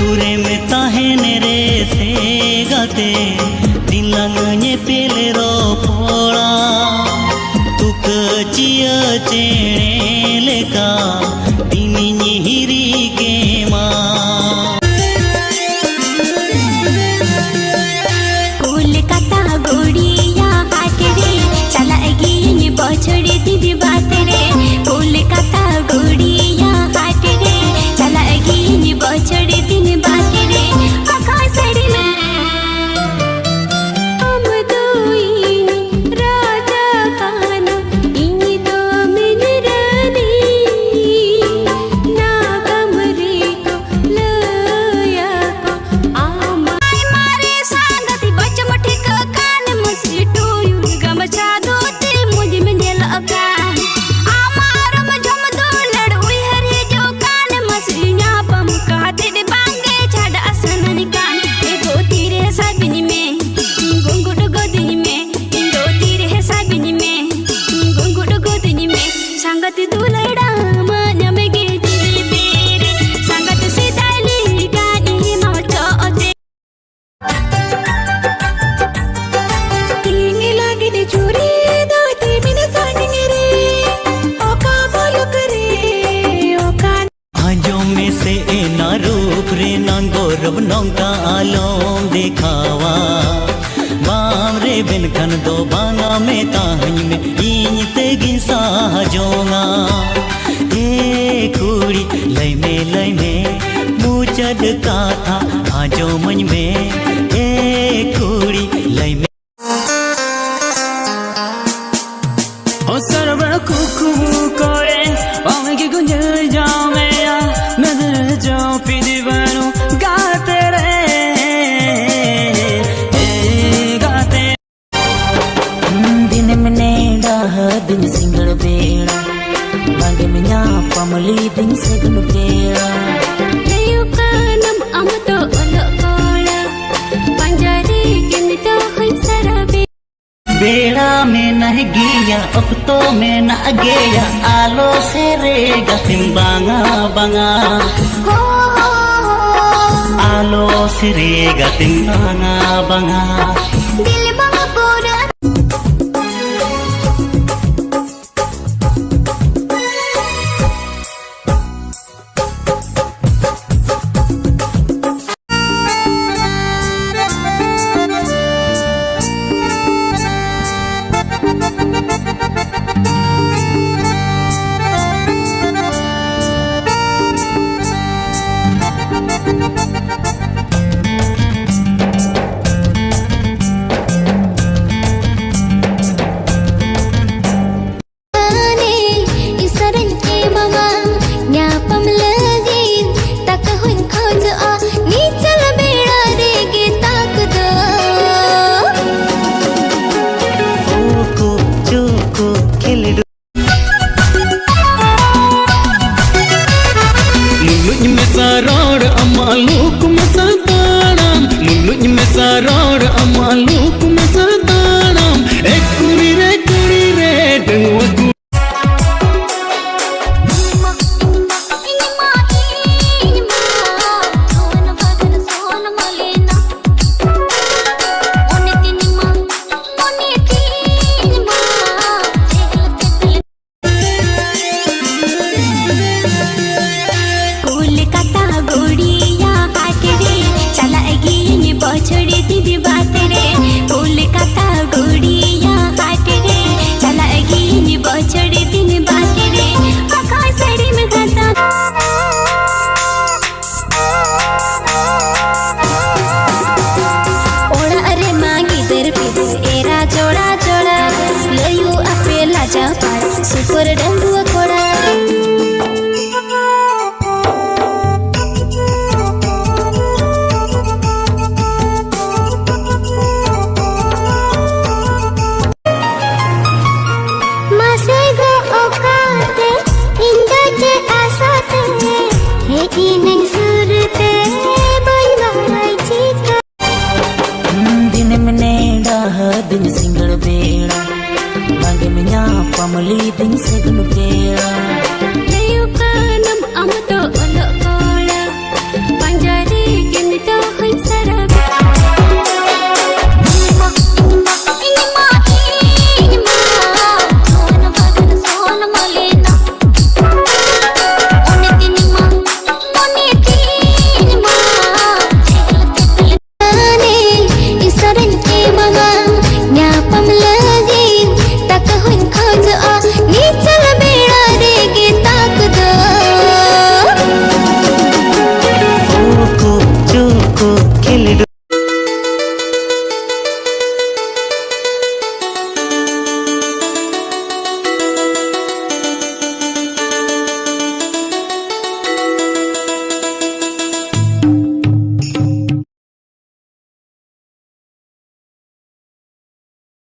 सुरे में ताहेन रे से गाते दिलांग पेले रो पोड़ा तुक चिया चेणे लेका दिनी हिरी के माँ कोलकाता गोड़िया हाट रे चला गी बछड़े दीदी बात रे कोलकाता गोड़िया हाट रे चला गी बछड़े दिन बात रे आखा सड़ी हम दोई राजा काना इनी तो मिल रानी ना कमरे को लया को आमा मारे सांगती बच मठी का कान मसी टोयू गमछा दो ते मुझ में नेल अका आमार मजम दो लड़ुई हरे जो कान मसी न्या पम कहते दे बांगे छाड़ असन निकान ए दो तीरे साबिनी में गुंगुट गोदिनी में दो तीरे साबिनी में गुंगुट गोदिनी में संगति तू लड़ा मन में गे तेरे बेरे संगत से डाली गानी नोचो ओते तीन लागे दे चोरी दो तीन सानी रे ओ का बोलो करे ओ का आजो में से ना रूप रे ना गौरव नौका आलोम देखावा बाम रे बिन कन दो बांगा में ताहनी में इन ते गिंसा जोंगा ए कुड़ी लय में मुचद का था आजो मन में ए कुड़ी लय में ओ सरवर कुकू कोरे पावे की गुंजर जाओ मेरा नजर जाओ पीदी बनू गाते रे गाते दिन में डाह दिन सिंगल बेड़ा बागे में ना पमली दिन सगन बेड़ा लेयो कानम अम तो ओलो कोला पंजारी के मितो हम सरबे बेड़ा में न गिया अक्तो में न गेया आलो से रे गतिम बांगा बांगा हो आलो से रे गतिम बांगा बांगा दिल बांगा पूरा Saror amaluk masadanam ekuri re dengwa Kolkata गोड़िया हाट रे चला गी बछड़े दीदी बात रे कोलकाता गोड़ी